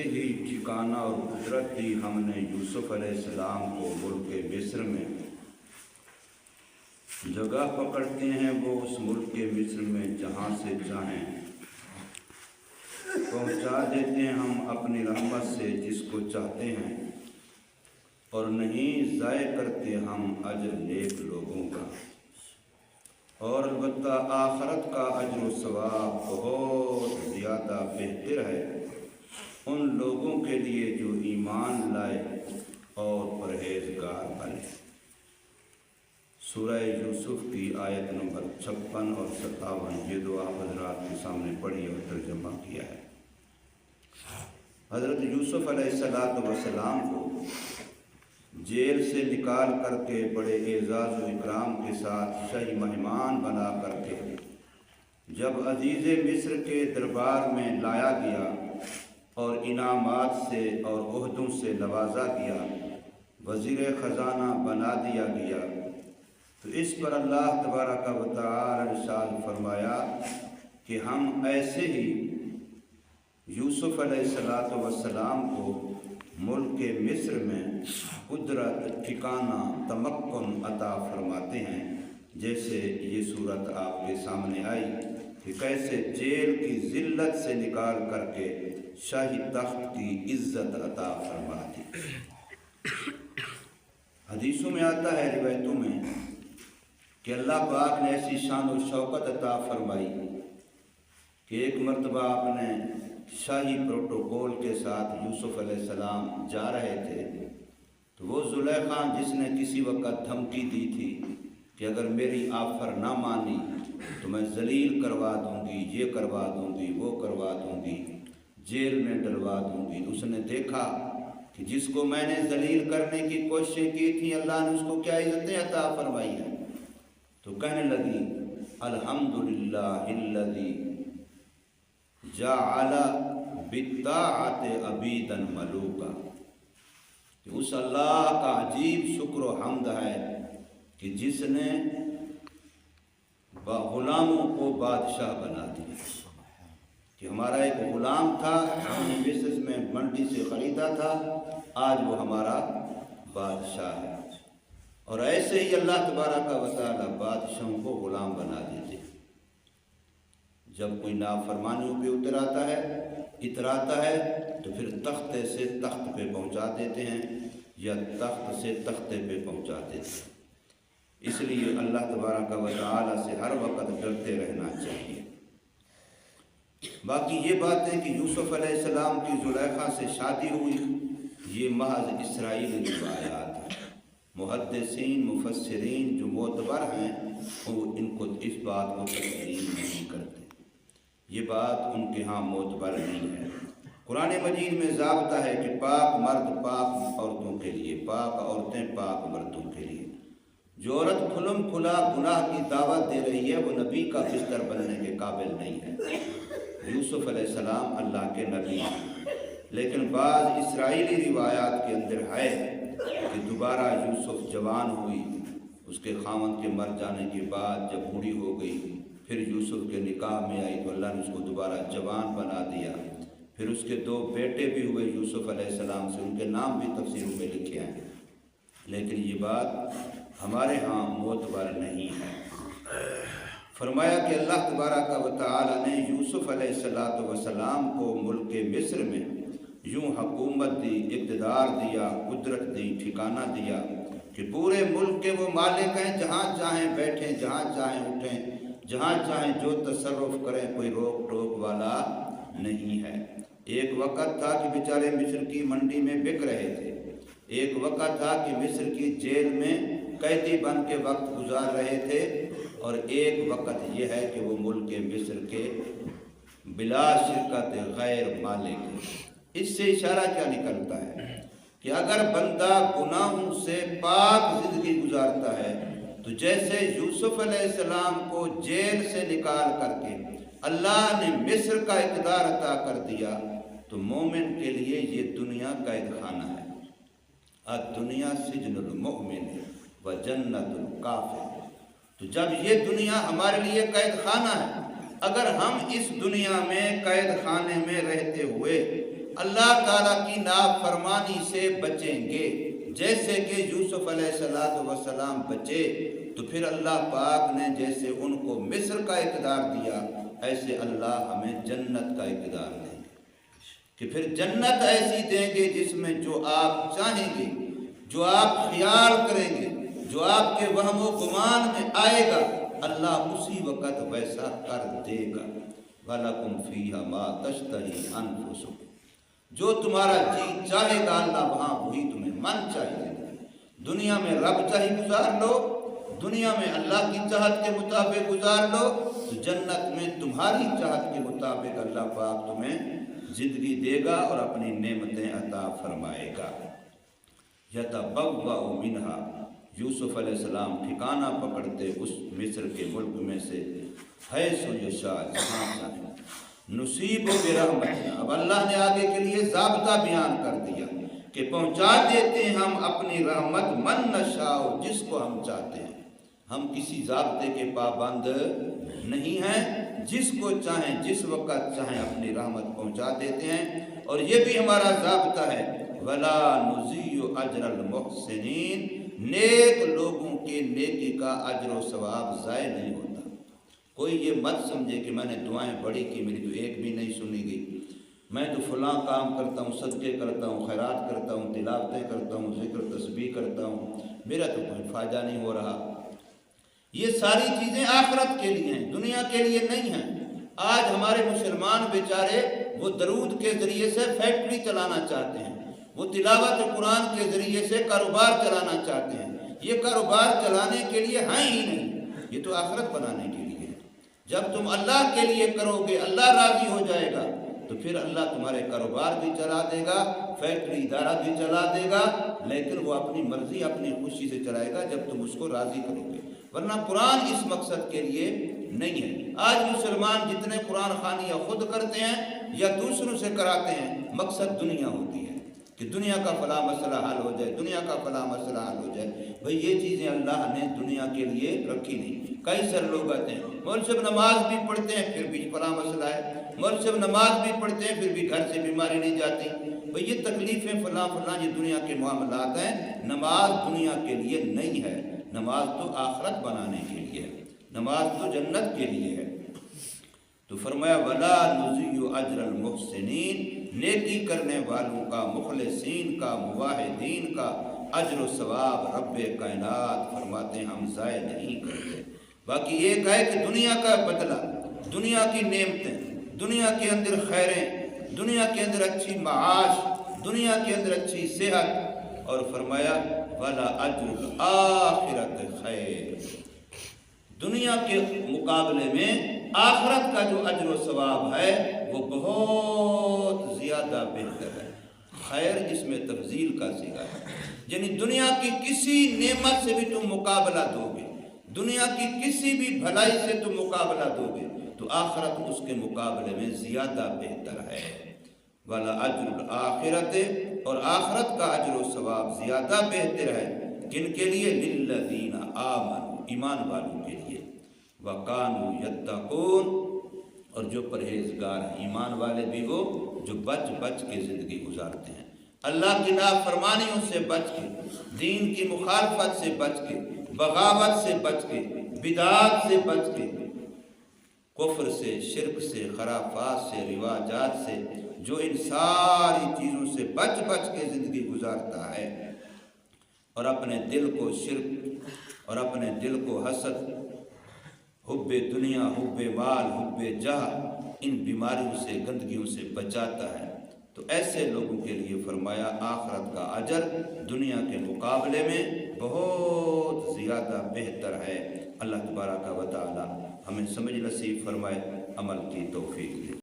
ایسے ہی ٹھکانہ اور قدرت دی ہم نے یوسف علیہ السلام کو ملک مصر میں جگہ پکڑتے ہیں، وہ اس ملک مصر میں جہاں سے چاہیں پہنچا دیتے ہیں ہم اپنی رحمت سے جس کو چاہتے ہیں، اور نہیں ضائع کرتے ہم اجر نیک لوگوں کا، اور البتہ آخرت کا اجر و ثواب بہت زیادہ بہتر ہے ان لوگوں کے لیے جو ایمان لائے اور پرہیزگار بنے۔ سورہ یوسف کی آیت نمبر 56 اور 57 یہ دعا حضرات کے سامنے پڑھی اور ترجمہ کیا ہے۔ حضرت یوسف علیہ السلام کو جیل سے نکال کر کے بڑے اعزاز و اکرام کے ساتھ شاہی مہمان بنا کر کے جب عزیز مصر کے دربار میں لایا گیا اور انعامات سے اور عہدوں سے نوازا گیا، وزیر خزانہ بنا دیا گیا، تو اس پر اللہ تبارک و تعالی ارشاد فرمایا کہ ہم ایسے ہی یوسف علیہ السلام کو ملک مصر میں قدرت، ٹھکانہ، تمکن عطا فرماتے ہیں، جیسے یہ صورت آپ کے سامنے آئی کہ کیسے جیل کی ذلت سے نکال کر کے شاہی تخت کی عزت عطا فرما دی۔ حدیثوں میں آتا ہے، روایتوں میں، کہ اللہ پاک نے ایسی شان و شوکت عطا فرمائی کہ ایک مرتبہ آپ نے شاہی پروٹوکول کے ساتھ یوسف علیہ السلام جا رہے تھے، تو وہ زلیخا جس نے کسی وقت دھمکی دی تھی کہ اگر میری آفر نہ مانی تو میں ذلیل کروا دوں گی، یہ کروا دوں گی، وہ کروا دوں گی، جیل میں ڈلوا دوں گی، اس نے دیکھا کہ جس کو میں نے ذلیل کرنے کی کوششیں کی تھی اللہ نے اس کو کیا عزتیں عطا فرمائی ہیں، تو کہنے لگی الحمدللہ الذی جعل بالطاعۃ عبیدا ملوکا، کہ اس اللہ کا عجیب شکر و حمد ہے کہ جس نے غلاموں کو بادشاہ بنا دیا۔ کہ ہمارا ایک غلام تھا، ہم نے مصر میں منڈی سے خریدا تھا، آج وہ ہمارا بادشاہ ہے۔ اور ایسے ہی اللہ تبارک و تعالی بادشاہوں کو غلام بنا دیتے۔ جب کوئی نافرمانیوں پہ اتراتا ہے تو پھر تختے سے تخت پہ پہنچا دیتے ہیں یا تخت سے تختے پہ پہنچا دیتے ہیں۔ اس لیے اللہ تبارک و تعالی سے ہر وقت ڈرتے رہنا چاہیے۔ باقی یہ بات ہے کہ یوسف علیہ السلام کی زلیخا سے شادی ہوئی، یہ محض اسرائیلی روایات ہیں۔ محدثین، مفسرین جو معتبر ہیں وہ اس بات کو تسلیم نہیں کرتے، یہ بات ان کے ہاں معتبر نہیں ہے۔ قرآن مجید میں ضابطہ ہے کہ پاک مرد پاک عورتوں کے لیے، پاک عورتیں پاک مردوں کے لیے۔ جو عورت کھلم کھلا گناہ کی دعوت دے رہی ہے وہ نبی کا بستر بننے کے قابل نہیں ہے۔ یوسف علیہ السلام اللہ کے نبی ہیں، لیکن بعض اسرائیلی روایات کے اندر ہے کہ دوبارہ یوسف جوان ہوئی، اس کے خاوند کے مر جانے کے بعد جب بوڑھی ہو گئی، پھر یوسف کے نکاح میں آئی تو اللہ نے اس کو دوبارہ جوان بنا دیا۔ پھر اس کے 2 بیٹے بھی ہوئے یوسف علیہ السلام سے، ان کے نام بھی تفسیروں میں لکھے ہیں، لیکن یہ بات ہمارے ہاں معتبر نہیں ہے۔ فرمایا کہ اللہ تبارک و تعالی نے یوسف علیہ السلام کو ملک مصر میں یوں حکومت دی، اقتدار دیا، قدرت دی، ٹھکانہ دیا کہ پورے ملک کے وہ مالک ہیں، جہاں چاہیں بیٹھیں، جہاں چاہیں اٹھیں، جہاں چاہیں جو تصرف کریں، کوئی روک ٹوک والا نہیں ہے۔ ایک وقت تھا کہ بیچارے مصر کی منڈی میں بک رہے تھے، ایک وقت تھا کہ مصر کی جیل میں قیدی بن کے وقت گزار رہے تھے، اور ایک وقت یہ ہے کہ وہ ملک مصر کے بلا شرکت غیر مالک ہیں۔ اس سے اشارہ کیا نکلتا ہے کہ اگر بندہ گناہوں سے پاک زندگی گزارتا ہے تو جیسے یوسف علیہ السلام کو جیل سے نکال کر کے اللہ نے مصر کا اقتدار عطا کر دیا، تو مومن کے لیے یہ دنیا قید خانہ ہے۔ الدنیا سجن المؤمن و جنت الکافر۔ تو جب یہ دنیا ہمارے لیے قید خانہ ہے، اگر ہم اس دنیا میں قید خانے میں رہتے ہوئے اللہ تعالیٰ کی نافرمانی سے بچیں گے، جیسے کہ یوسف علیہ السلام بچے، تو پھر اللہ پاک نے جیسے ان کو مصر کا اقتدار دیا، ایسے اللہ ہمیں جنت کا اقتدار دیں گے، کہ پھر جنت ایسی دیں گے جس میں جو آپ چاہیں گے، جو آپ خیال کریں گے، جو آپ کے وہم و گمان میں آئے گا، اللہ اسی وقت ویسا کر دے گا۔ وَلَكُمْ فِيهَا مَا تَشْتَهِي أَنفُسُكُمْ، جو تمہارا جی چاہے گا اللہ وہاں وہی تمہیں من چاہیے۔ دنیا میں رب چاہی گزار لو، دنیا میں اللہ کی چاہت کے مطابق گزار لو، تو جنت میں تمہاری چاہت کے مطابق اللہ پاک تمہیں زندگی دے گا اور اپنی نعمتیں عطا فرمائے گا۔ یتبوأ منہا، یوسف علیہ السلام ٹھکانہ پکڑتے اس مصر کے ملک میں سے، حیث یشاء، جہاں چاہیں، نصیب برحمتنا، اب اللہ نے آگے کے لیے ضابطہ بیان کر دیا کہ پہنچا دیتے ہیں ہم اپنی رحمت من نشاء، جس کو ہم چاہتے ہیں، ہم کسی ضابطے کے پابند نہیں ہیں، جس کو چاہیں جس وقت چاہیں اپنی رحمت پہنچا دیتے ہیں۔ اور یہ بھی ہمارا ضابطہ ہے، وَلَا نُضِيعُ أَجْرَ الْمُحْسِنِينَ، نیک لوگوں کے نیکی کا اجر و ثواب ضائع نہیں ہوتا۔ کوئی یہ مت سمجھے کہ میں نے دعائیں بڑی کی، میری تو ایک بھی نہیں سنی گئی، میں تو فلاں کام کرتا ہوں، صدقے کرتا ہوں، خیرات کرتا ہوں، تلاوتیں کرتا ہوں، ذکر تسبیح کرتا ہوں، میرا تو کوئی فائدہ نہیں ہو رہا۔ یہ ساری چیزیں آخرت کے لیے ہیں، دنیا کے لیے نہیں ہیں۔ آج ہمارے مسلمان بیچارے وہ درود کے ذریعے سے فیکٹری چلانا چاہتے ہیں، وہ تلاوت قرآن کے ذریعے سے کاروبار چلانا چاہتے ہیں۔ یہ کاروبار چلانے کے لیے ہیں ہی نہیں، یہ تو آخرت بنانے کے لیے ہے۔ جب تم اللہ کے لیے کرو گے، اللہ راضی ہو جائے گا، تو پھر اللہ تمہارے کاروبار بھی چلا دے گا، فیکٹری ادارہ بھی چلا دے گا، لیکن وہ اپنی مرضی اپنی خوشی سے چلائے گا جب تم اس کو راضی کرو گے، ورنہ قرآن اس مقصد کے لیے نہیں ہے۔ آج مسلمان جتنے قرآن خوانیاں خود کرتے ہیں یا دوسروں سے کراتے ہیں، مقصد دنیا ہوتی ہے کہ دنیا کا فلاں مسئلہ حل ہو جائے، دنیا کا فلاں مسئلہ حل ہو جائے۔ بھئی یہ چیزیں اللہ نے دنیا کے لیے رکھی نہیں۔ کئی سارے لوگ آتے ہیں، مولوی صاحب نماز بھی پڑھتے ہیں پھر بھی فلاں مسئلہ ہے، مولوی صاحب نماز بھی پڑھتے ہیں پھر بھی گھر سے بیماری نہیں جاتی۔ بھئی یہ تکلیفیں فلاں فلاں یہ دنیا کے معاملات ہیں، نماز دنیا کے لیے نہیں ہے، نماز تو آخرت بنانے کے لیے ہے، نماز تو جنت کے لیے ہے۔ تو فرمایا وَلَا نُضِيعُ أَجْرَ الْمُحْسِنِينَ، نیکی کرنے والوں کا، مخلصین کا، موحدین کا اجر و ثواب رب کائنات فرماتے ہیں ہم ضائع نہیں کرتے۔ باقی ایک ہے کہ دنیا کا بدلہ، دنیا کی نعمتیں، دنیا کے اندر خیریں، دنیا کے اندر اچھی معاش، دنیا کے اندر اچھی صحت، اور فرمایا وَلَأَجْرُ الْآخِرَةِ خَيْرٌ، دنیا کے مقابلے میں آخرت کا جو اجر و ثواب ہے وہ بہت زیادہ بہتر ہے۔ خیر اس میں تفضیل کا صیغہ ہے، یعنی دنیا کی کسی نعمت سے بھی تم مقابلہ دو گے، دنیا کی کسی بھی بھلائی سے تم مقابلہ دو گے، تو آخرت اس کے مقابلے میں زیادہ بہتر ہے۔ وَلَأَجْرُ الْآخِرَةِ، اور آخرت کا اجر و ثواب زیادہ بہتر ہے کن کے لیے؟ لِلَّذِينَ آمَنُوا، ایمان والوں کے لیے، وَكَانُوا يَتَّقُونَ، اور جو پرہیزگار ہیں، ایمان والے بھی وہ جو بچ بچ کے زندگی گزارتے ہیں، اللہ کی نافرمانیوں سے بچ کے، دین کی مخالفت سے بچ کے، بغاوت سے بچ کے، بدعات سے بچ کے، کفر سے، شرک سے، خرافات سے، رواجات سے، جو ان ساری چیزوں سے بچ بچ کے زندگی گزارتا ہے اور اپنے دل کو شرک اور اپنے دل کو حسد، حب دنیا، حب مال، حب جاہ، ان بیماریوں سے، گندگیوں سے بچاتا ہے، تو ایسے لوگوں کے لیے فرمایا آخرت کا اجر دنیا کے مقابلے میں بہت زیادہ بہتر ہے۔ اللہ تبارک و تعالی ہمیں سمجھ نصیب فرمائے، عمل کی توفیق دے۔